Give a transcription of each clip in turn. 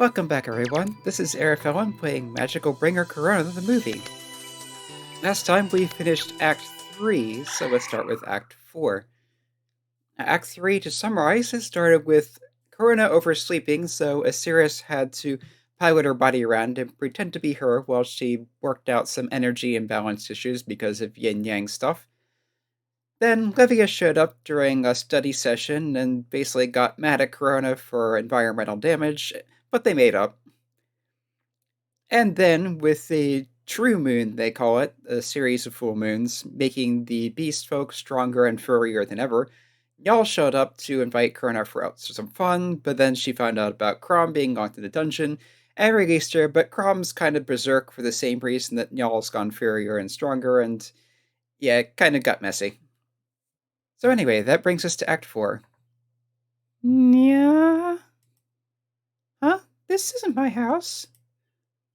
Welcome back, everyone. This is Eric Owen playing Magical Bringer Korona, the movie. Last time we finished Act 3, so let's start with Act 4. Act 3, to summarize, it started with Korona oversleeping, so Asiris had to pilot her body around and pretend to be her while she worked out some energy imbalance issues because of yin-yang stuff. Then Livia showed up during a study session and basically got mad at Korona for environmental damage, but they made up. And then, with the true moon, they call it, a series of full moons, making the beast folk stronger and furrier than ever, y'all showed up to invite Korona for some fun, but then she found out about Crom being locked in the dungeon and released her, but Crom's kind of berserk for the same reason that y'all's gone furrier and stronger, and yeah, it kind of got messy. So anyway, that brings us to Act 4. Yeah. Huh? This isn't my house.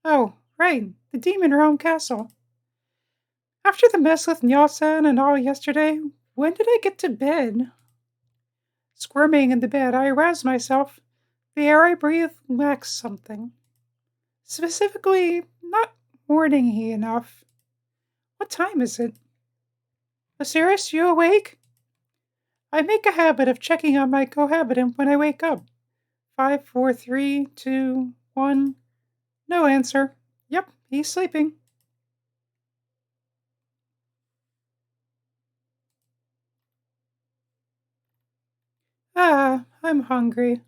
Oh, right, the Demon Realm Castle. After the mess with Nyasan and all yesterday, when did I get to bed? Squirming in the bed, I aroused myself. The air I breathe lacks something. Specifically, not morning-y enough. What time is it? Osiris, you awake? I make a habit of checking on my cohabitant when I wake up. 5, 4, 3, 2, 1. No answer. Yep, he's sleeping. I'm hungry.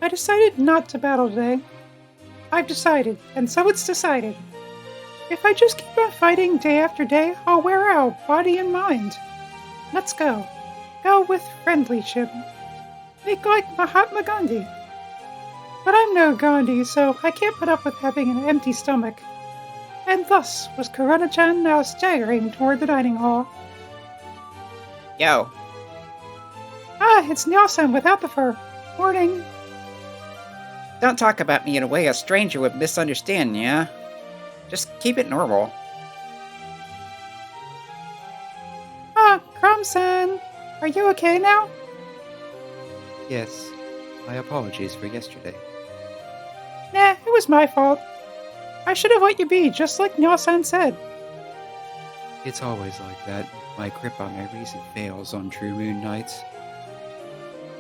I decided not to battle today. I've decided, and so it's decided. If I just keep on fighting day after day, I'll wear out, body and mind. Let's go. Go with friendlyship. Make like Mahatma Gandhi. But I'm no Gandhi, so I can't put up with having an empty stomach. And thus was Korona-chan now staggering toward the dining hall. Yo. It's Nyasan without the fur. Morning. Don't talk about me in a way a stranger would misunderstand, yeah? Just keep it normal. Crom-san, are you okay now? Yes, my apologies for yesterday. Nah, it was my fault. I should have let you be, just like Nyasan said. It's always like that. My grip on my reason fails on true moon nights.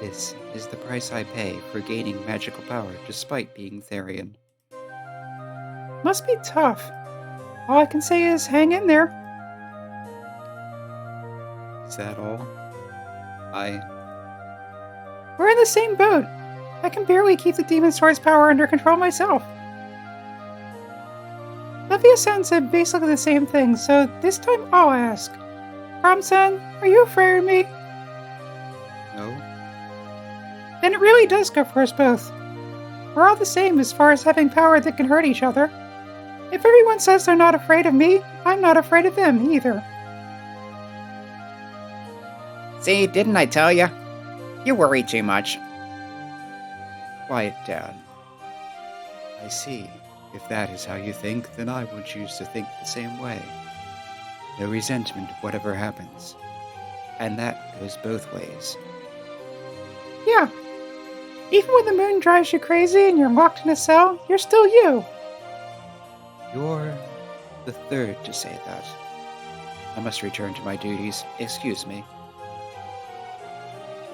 This is the price I pay for gaining magical power despite being Therian. Must be tough. All I can say is hang in there. Is that all? We're in the same boat. I can barely keep the demon sword's power under control myself. Livia-san said basically the same thing, so this time I'll ask. Crom-san, are you afraid of me? No? Then it really does go for us both. We're all the same as far as having power that can hurt each other. If everyone says they're not afraid of me, I'm not afraid of them either. See, didn't I tell you? You worry too much. Quiet down. I see. If that is how you think, then I will choose to think the same way. No resentment of whatever happens. And that goes both ways. Yeah. Even when the moon drives you crazy and you're locked in a cell, you're still you. You're the third to say that. I must return to my duties. Excuse me.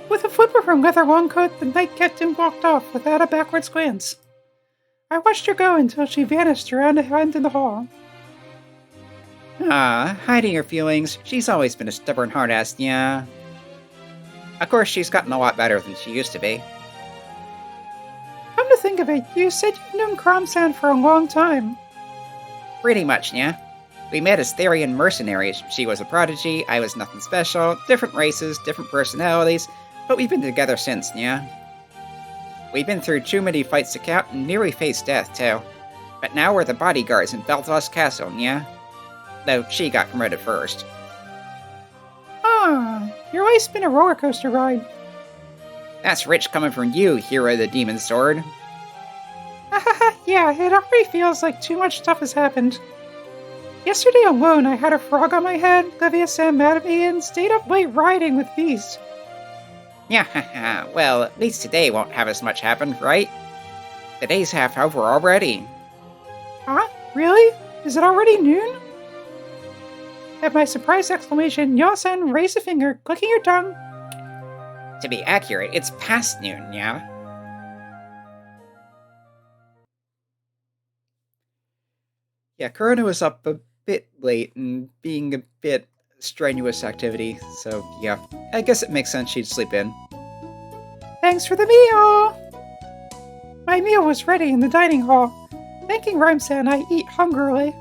With a flipper from Leather Longcoat, the night captain walked off without a backwards glance. I watched her go until she vanished around a hand in the hall. Hiding her feelings. She's always been a stubborn hard-ass, yeah. Of course, she's gotten a lot better than she used to be. Come to think of it, you said you've known Crom-san for a long time. Pretty much, yeah. We met as Therian mercenaries. She was a prodigy, I was nothing special, different races, different personalities, but we've been together since, yeah. We've been through too many fights to count and nearly faced death, too. But now we're the bodyguards in Beltos Castle, yeah? Though she got promoted first. Your life's been a roller coaster ride. That's rich coming from you, hero of the demon sword. Yeah, it already feels like too much stuff has happened. Yesterday alone, I had a frog on my head, Livia Sam mad at me, and stayed up late riding with bees. Yeah, well, at least today won't have as much happen, right? The day's half over already. Huh? Really? Is it already noon? At my surprised exclamation, Yasen raised a finger, clicking her tongue. To be accurate, it's past noon, yeah? Yeah, Korona was up a bit late and being a bit strenuous activity, so yeah, I guess it makes sense she'd sleep in. Thanks for the meal! My meal was ready in the dining hall. Thanking Rhymesan, I eat hungrily.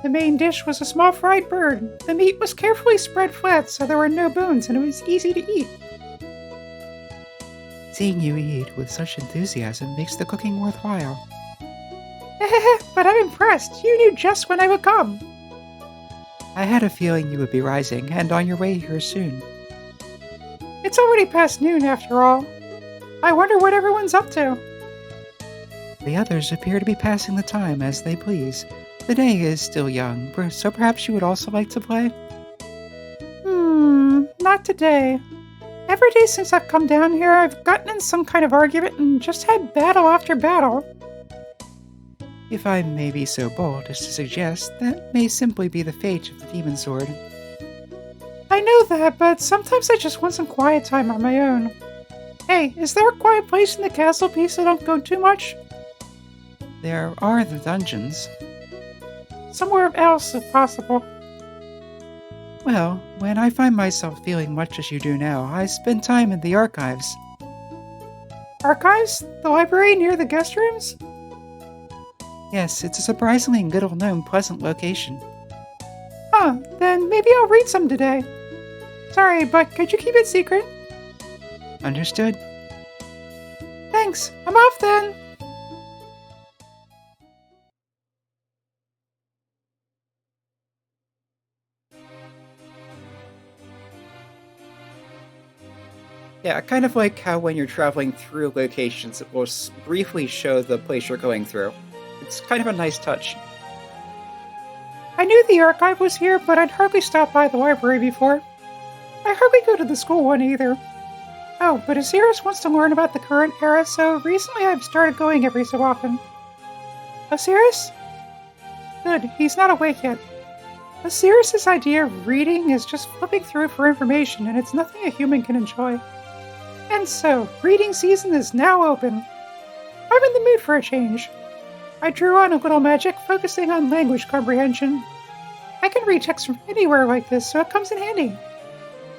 The main dish was a small fried bird. The meat was carefully spread flat so there were no bones and it was easy to eat. Seeing you eat with such enthusiasm makes the cooking worthwhile. But I'm impressed. You knew just when I would come. I had a feeling you would be rising and on your way here soon. It's already past noon after all. I wonder what everyone's up to. The others appear to be passing the time as they please. The day is still young, so perhaps you would also like to play? Not today. Every day since I've come down here, I've gotten in some kind of argument and just had battle after battle. If I may be so bold as to suggest, that may simply be the fate of the demon sword. I know that, but sometimes I just want some quiet time on my own. Hey, is there a quiet place in the castle piece I don't go too much? There are the dungeons. Somewhere else, if possible. Well, when I find myself feeling much as you do now, I spend time in the archives. Archives? The library near the guest rooms? Yes, it's a surprisingly little-known, pleasant location. Huh, then maybe I'll read some today. Sorry, but could you keep it secret? Understood. Thanks, I'm off then! Yeah, I kind of like how when you're traveling through locations, it will briefly show the place you're going through. It's kind of a nice touch. I knew the archive was here, but I'd hardly stopped by the library before. I hardly go to the school one either. Oh, but Osiris wants to learn about the current era, so recently I've started going every so often. Osiris? Good, he's not awake yet. Osiris's idea of reading is just flipping through for information, and it's nothing a human can enjoy. And so, reading season is now open. I'm in the mood for a change. I drew on a little magic, focusing on language comprehension. I can read text from anywhere like this, so it comes in handy.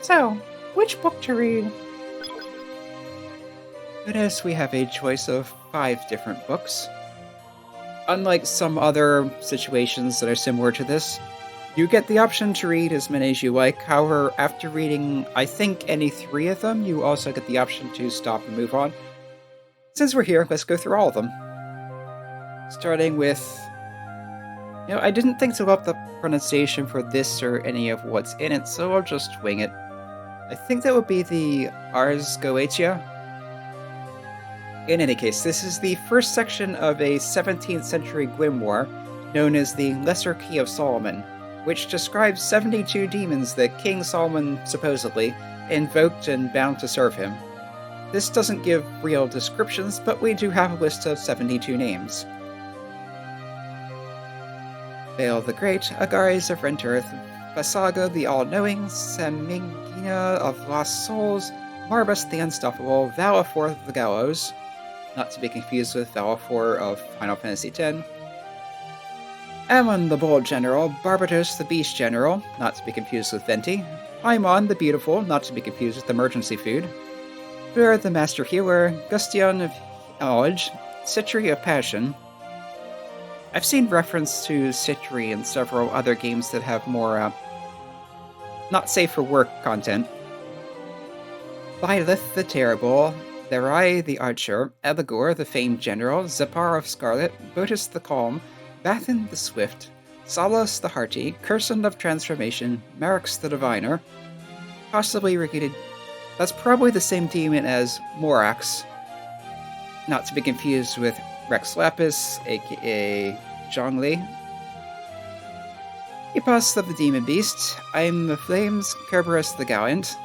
So, which book to read? Notice we have a choice of 5 different books. Unlike some other situations that are similar to this, you get the option to read as many as you like. However, after reading, I think, any 3 of them, you also get the option to stop and move on. Since we're here, let's go through all of them. Starting with... I didn't think to look up the pronunciation for this or any of what's in it, so I'll just wing it. I think that would be the Ars Goetia. In any case, this is the first section of a 17th century grimoire known as the Lesser Key of Solomon, which describes 72 demons that King Solomon supposedly invoked and bound to serve him. This doesn't give real descriptions, but we do have a list of 72 names. Baal the Great, Agares of Rent Earth, Vasaga the All-Knowing, Samingina of Lost Souls, Marbus the Unstoppable, Valafor the Gallows, not to be confused with Valafor of Final Fantasy X, Ammon the Bold General, Barbatos the Beast General, not to be confused with Venti, Paimon the Beautiful, not to be confused with Emergency Food, Blur the Master Healer, Gustion of Knowledge, Citri of Passion. I've seen reference to Citri in several other games that have more, not safe for work content. Byleth the Terrible, Therai the Archer, Eligor the Famed General, Zapar of Scarlet, Botus the Calm, Bathin the Swift, Salos the Hearty, Curson of Transformation, Marix the Diviner, possibly repeated. That's probably the same demon as Morax, not to be confused with Rex Lapis, aka Zhongli. Epos of the Demon Beast, I'm the Flames, Kerberos the Gallant.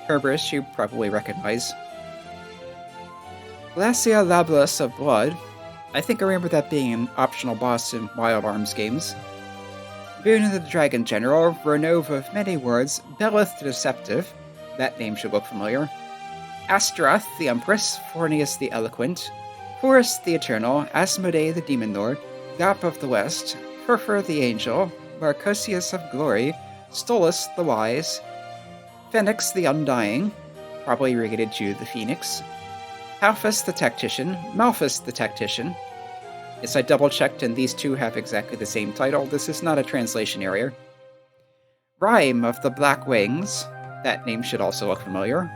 Kerberos you probably recognize. Glacia Lablas of Blood. I think I remember that being an optional boss in Wild Arms games. Boone the Dragon General, Renove of Many Words, Belith the Deceptive. That name should look familiar. Astaroth the Empress, Fornius the Eloquent, Horus the Eternal, Asmodee the Demon Lord, Gap of the West, Furfur the Angel, Marcosius of Glory, Stolus the Wise, Phoenix the Undying, probably related to the Phoenix, Halphus the Tactician, Malphus the Tactician. Yes, I double-checked and these two have exactly the same title. This is not a translation error. Rhyme of the Black Wings. That name should also look familiar.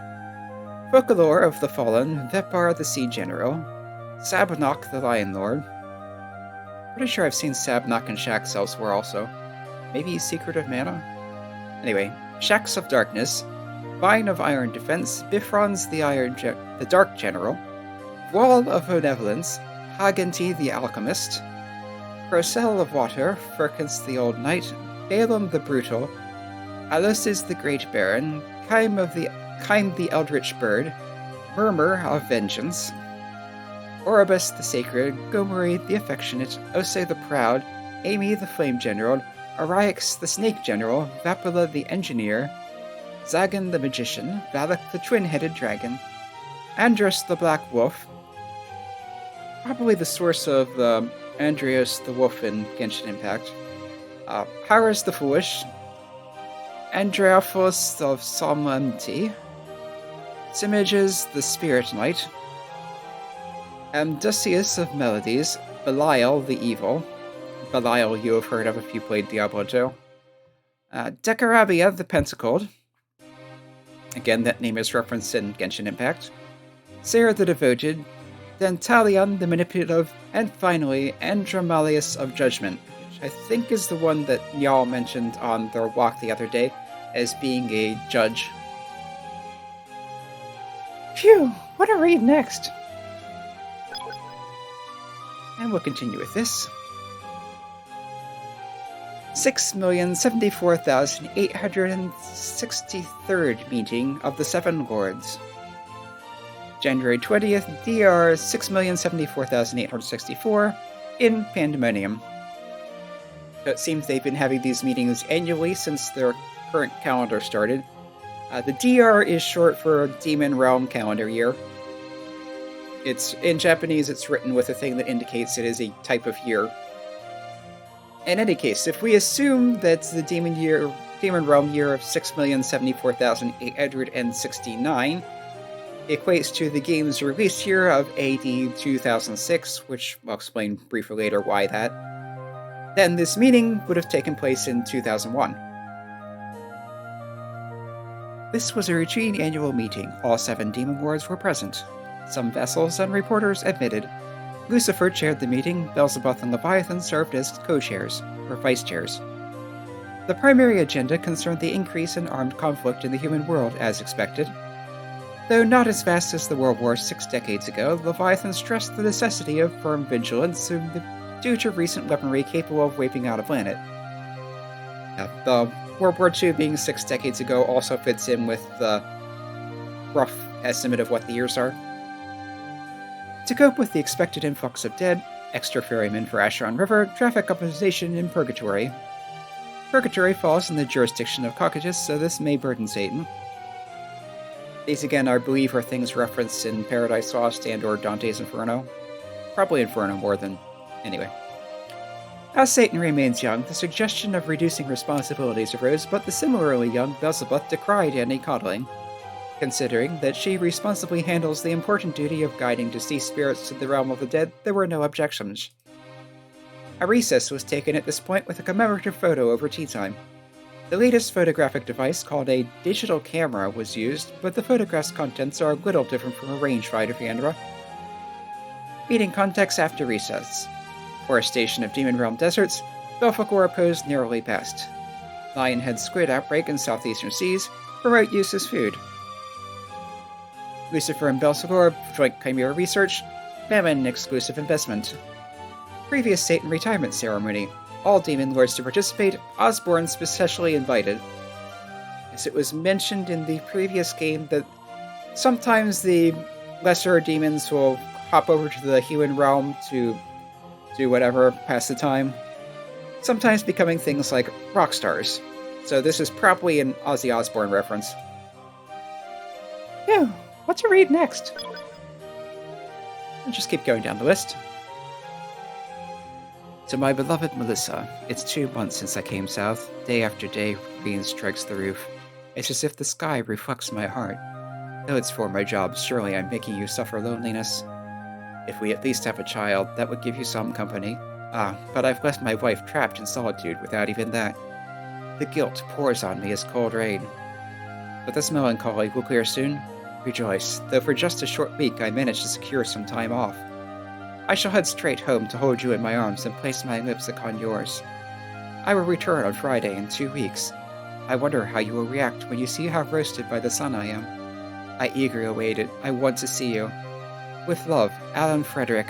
Folklore of the Fallen, Vepar the Sea General, Sabnok the Lion Lord. Pretty sure I've seen Sabnok and Shax elsewhere also. Maybe Secret of Mana? Anyway, Shax of Darkness, Vine of Iron Defense, Bifrons the Dark General, Wall of Benevolence, Hagenty the Alchemist, Procel of Water, Firkins the Old Knight, Balaam the Brutal, Alosis the Great Baron, Kaim the Eldritch Bird, Murmur of Vengeance, Oribus the Sacred, Gomori the Affectionate, Ose the Proud, Amy the Flame General, Aryax the Snake General, Vapula the Engineer, Zagan the Magician, Valak the Twin-Headed Dragon, Andros the Black Wolf, probably the source of Andreas the Wolf in Genshin Impact, Harris the Foolish, Andreaphos of Solemnity, Simiges the Spirit Knight, Amdusius of Melodies, Belial the Evil. Belial you have heard of if you played Diablo 2. Decarabia the Pentacled. Again, that name is referenced in Genshin Impact. Sarah the Devoted, Dentalion the Manipulative, and finally, Andromalius of Judgment, which I think is the one that y'all mentioned on their walk the other day as being a judge. Phew, what to read next? And we'll continue with this. 6,074,863rd meeting of the Seven Lords. January 20th, DR 6,074,864 in Pandemonium. So it seems they've been having these meetings annually since their current calendar started. The DR is short for Demon Realm Calendar Year. It's in Japanese, it's written with a thing that indicates it is a type of year. In any case, if we assume that the Demon Realm year of 6,074,869 equates to the game's release year of AD 2006, which I'll explain briefly later why that, then this meeting would have taken place in 2001. This was a routine annual meeting. All 7 Demon Lords were present. Some vassals and reporters admitted. Lucifer chaired the meeting, Beelzebub and Leviathan served as co-chairs, or vice-chairs. The primary agenda concerned the increase in armed conflict in the human world, as expected. Though not as fast as the World War 6 decades ago, Leviathan stressed the necessity of firm vigilance due to recent weaponry capable of wiping out a planet. The World War II being 6 decades ago also fits in with the rough estimate of what the years are. To cope with the expected influx of dead, extra ferrymen for Acheron River, traffic optimization in Purgatory. Purgatory falls in the jurisdiction of Cocytus, so this may burden Satan. These again, I believe, are things referenced in Paradise Lost and or Dante's Inferno. Probably Inferno more than... anyway. As Satan remains young, the suggestion of reducing responsibilities arose, but the similarly young Beelzebub decried any coddling, considering that she responsibly handles the important duty of guiding deceased spirits to the realm of the dead. There were no objections. A recess was taken at this point with a commemorative photo over tea time. The latest photographic device, called a digital camera, was used, but the photograph's contents are a little different from a rangefinder camera. Meeting context after recess. Forestation of Demon Realm deserts, Belphegor opposed narrowly past. Lionhead squid outbreak in southeastern seas, remote use as food. Lucifer and Belphegor joint Chimera research, Mammon exclusive investment. Previous Satan retirement ceremony. all demon lords to participate, Osborne specially invited. As it was mentioned in the previous game that sometimes the lesser demons will hop over to the human realm to do whatever, pass the time, sometimes becoming things like rock stars. So this is probably an Ozzy Osbourne reference. Phew, what to read next? I'll just keep going down the list. To my beloved Melissa, it's 2 months since I came south. Day after day, rain strikes the roof. It's as if the sky reflects my heart. Though it's for my job, surely I'm making you suffer loneliness. If we at least have a child, that would give you some company. But I've left my wife trapped in solitude without even that. The guilt pours on me as cold rain. But this melancholy will clear soon. Rejoice, though for just a short week I managed to secure some time off. I shall head straight home to hold you in my arms and place my lips upon yours. I will return on Friday in 2 weeks. I wonder how you will react when you see how roasted by the sun I am. I eagerly await it. I want to see you. With love, Alan Frederick.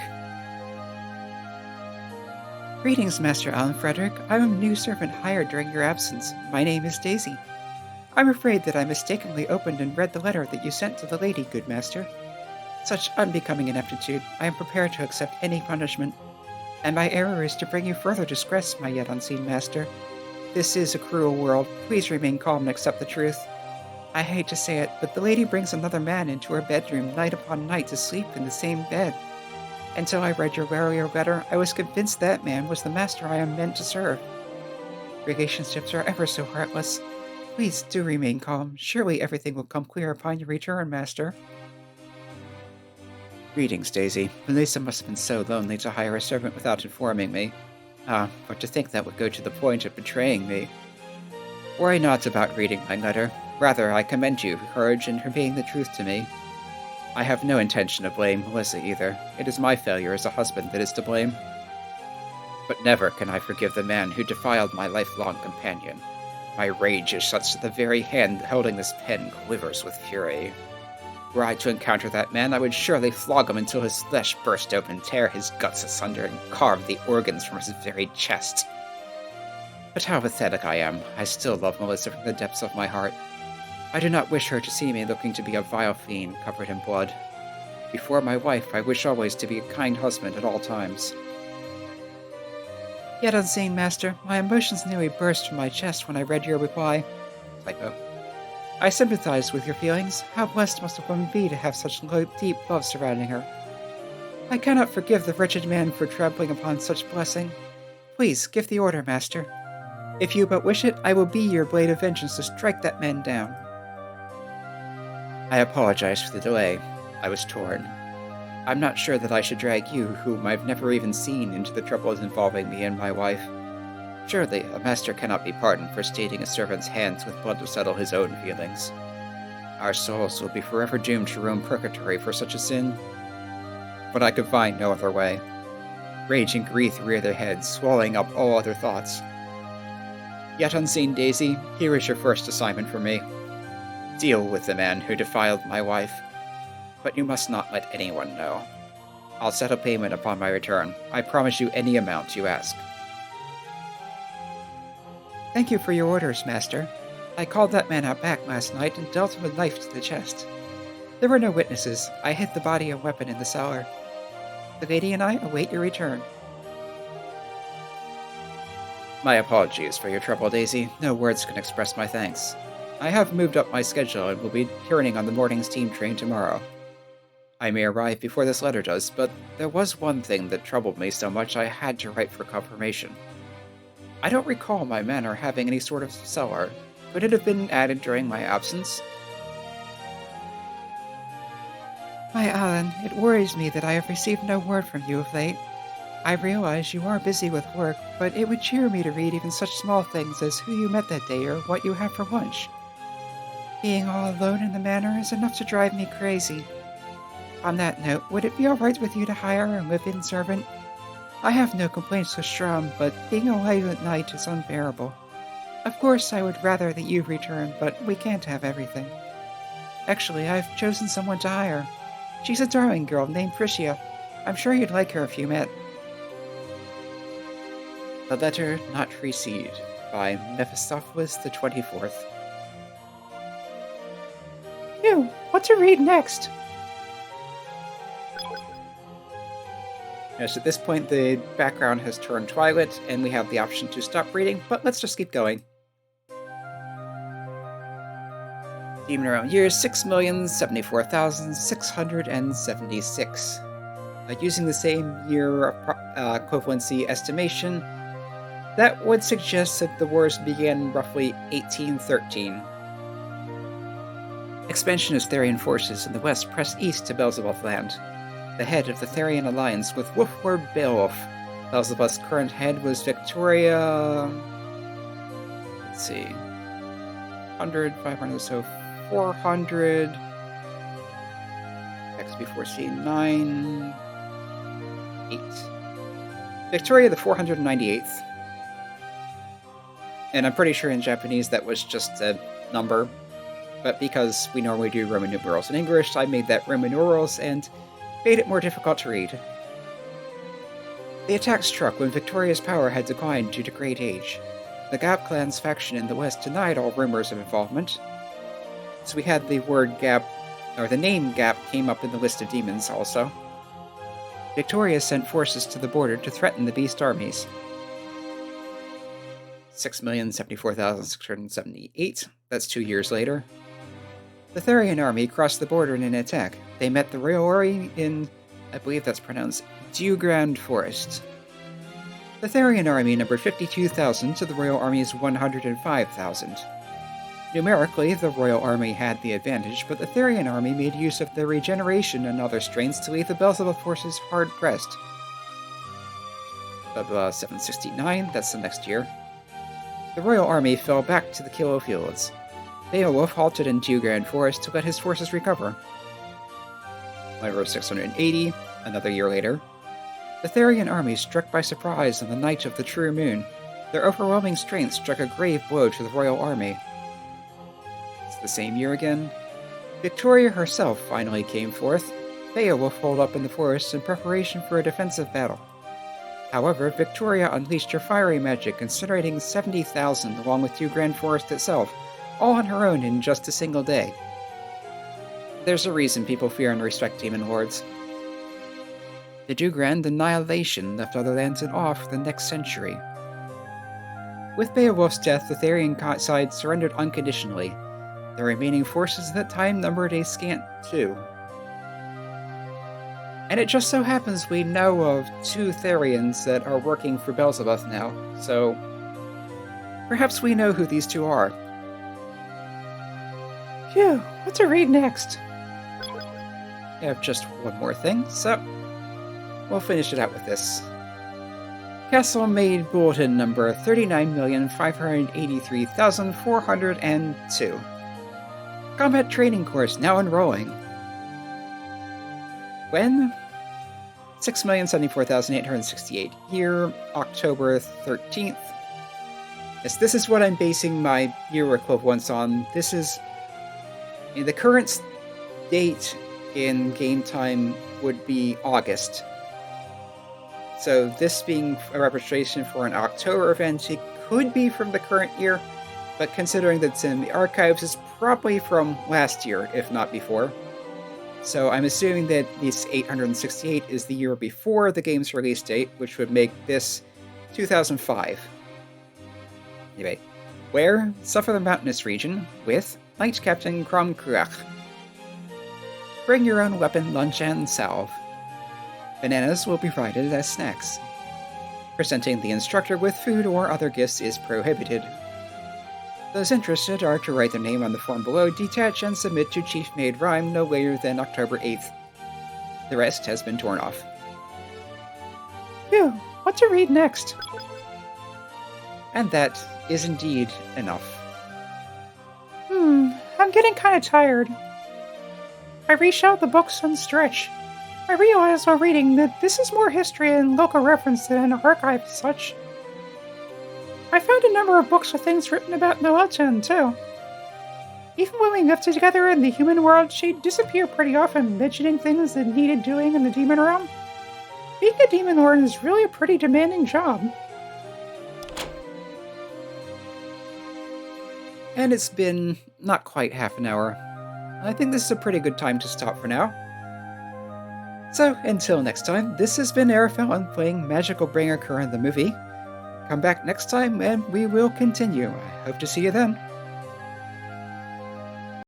Greetings, Master Alan Frederick. I'm a new servant hired during your absence. My name is Daisy. I'm afraid that I mistakenly opened and read the letter that you sent to the lady, good master. Such unbecoming ineptitude, I am prepared to accept any punishment. And my error is to bring you further distress, my yet unseen master. This is a cruel world. Please remain calm and accept the truth. I hate to say it, but the lady brings another man into her bedroom night upon night to sleep in the same bed. Until I read your earlier letter, I was convinced that man was the master I am meant to serve. Relationships are ever so heartless. Please do remain calm. Surely everything will come clear upon your return, master. Greetings, Daisy. Melissa must have been so lonely to hire a servant without informing me. But to think that would go to the point of betraying me. Worry not about reading my letter. Rather, I commend you for courage in conveying the truth to me. I have no intention of blaming Melissa either. It is my failure as a husband that is to blame. But never can I forgive the man who defiled my lifelong companion. My rage is such that the very hand holding this pen quivers with fury. Were I to encounter that man, I would surely flog him until his flesh burst open, tear his guts asunder, and carve the organs from his very chest. But how pathetic I am. I still love Melissa from the depths of my heart. I do not wish her to see me looking to be a vile fiend covered in blood. Before my wife, I wish always to be a kind husband at all times. Yet unseen, master, my emotions nearly burst from my chest when I read your reply. Typo. I sympathize with your feelings. How blessed must a woman be to have such deep love surrounding her. I cannot forgive the wretched man for trampling upon such blessing. Please, give the order, master. If you but wish it, I will be your blade of vengeance to strike that man down. I apologize for the delay. I was torn. I'm not sure that I should drag you, whom I've never even seen, into the troubles involving me and my wife. Surely, a master cannot be pardoned for staining a servant's hands with blood to settle his own feelings. Our souls will be forever doomed to roam purgatory for such a sin. But I could find no other way. Rage and grief rear their heads, swallowing up all other thoughts. Yet unseen, Daisy, here is your first assignment for me. Deal with the man who defiled my wife. But you must not let anyone know. I'll settle payment upon my return. I promise you any amount you ask. Thank you for your orders, master. I called that man out back last night and dealt him a knife to the chest. There were no witnesses. I hid the body and weapon in the cellar. The lady and I await your return. My apologies for your trouble, Daisy. No words can express my thanks. I have moved up my schedule and will be returning on the morning steam train tomorrow. I may arrive before this letter does, but there was one thing that troubled me so much I had to write for confirmation. I don't recall my manor having any sort of cellar. Could it have been added during my absence? My Alan, it worries me that I have received no word from you of late. I realize you are busy with work, but it would cheer me to read even such small things as who you met that day or what you had for lunch. Being all alone in the manor is enough to drive me crazy. On that note, would it be alright with you to hire a live-in servant? I have no complaints with Strum, but being away at night is unbearable. Of course, I would rather that you return, but we can't have everything. Actually, I've chosen someone to hire. She's a darling girl named Tricia. I'm sure you'd like her if you met. The Letter Not Received by Mephistopheles the 24th. Phew, what to read next? Yes, at this point, the background has turned twilight, and we have the option to stop reading, but let's just keep going. Demon Realm years 6,074,676. Using the same year equivalency estimation, that would suggest that the wars began in roughly 1813. Expansionist Therian forces in the west pressed east to Beelzebub land. The head of the Therian alliance with Wolflord Beowulf. Beelzebub's current head was Victoria. Let's see. 100, 500, so 400. XB4C 9. 8. Victoria the 498th. And I'm pretty sure in Japanese that was just a number. But because we normally do Roman numerals in English, I made that Roman numerals and made it more difficult to read. The attack struck when Victoria's power had declined due to great age. The Gap clan's faction in the west denied all rumors of involvement. So we had the word Gap, or the name Gap came up in the list of demons also. Victoria sent forces to the border to threaten the beast armies. 6,074,678, that's 2 years later. The Therian army crossed the border in an attack. They met the Royal Army in, I believe that's pronounced, Dewgrand Forest. The Therian army numbered 52,000 to the Royal Army's 105,000. Numerically, the Royal Army had the advantage, but the Therian army made use of their regeneration and other strengths to leave the Beelzebub forces hard-pressed. 769, that's the next year. The Royal Army fell back to the Kilo Fields. Beowulf halted in Dewgrand Forest to let his forces recover. However, 680, another year later, the Therian army struck by surprise on the night of the true moon. Their overwhelming strength struck a grave blow to the Royal Army. It's the same year again. Victoria herself finally came forth. Beowulf holed up in the forest in preparation for a defensive battle. However, Victoria unleashed her fiery magic, incinerating 70,000 along with Dewgrand Forest itself, all on her own in just a single day. There's a reason people fear and respect demon lords. The Dewgrand annihilation left other lands in awe for the next century. With Beowulf's death, the Therian side surrendered unconditionally. The remaining forces at that time numbered a scant 2. And it just so happens we know of 2 Therians that are working for Beelzebub now, so perhaps we know who these 2 are. Phew, what to read next? I have just one more thing, so we'll finish it out with this. Castle-made bulletin number 39,583,402. Combat training course now enrolling. When? 6,074,868. Year, October 13th. Yes, this is what I'm basing my year equivalents on. This is the current date in game time would be August. So this being a registration for an October event, it could be from the current year, but considering that it's in the archives, it's probably from last year, if not before. So I'm assuming that this 868 is the year before the game's release date, which would make this 2005. Anyway, where? Suffer the Mountainous region, with Knight Captain Kromkruach. Bring your own weapon, lunch, and salve. Bananas will be provided as snacks. Presenting the instructor with food or other gifts is prohibited. Those interested are to write their name on the form below, detach, and submit to Chief Made Rhyme no later than October 8th. The rest has been torn off. Phew, what to read next? And that is indeed enough. I'm getting kind of tired. I reshelled the books and stretch. I realized while reading that this is more history and local reference than an archive as such. I found a number of books with things written about Noelton, too. Even when we lived together in the human world, she'd disappear pretty often, mentioning things that needed doing in the demon realm. Being a demon lord is really a pretty demanding job. and it's been not quite half an hour. I think this is a pretty good time to stop for now. So, until next time, this has been Arafel on playing Magical Bringer Korona the movie. Come back next time and we will continue. I hope to see you then.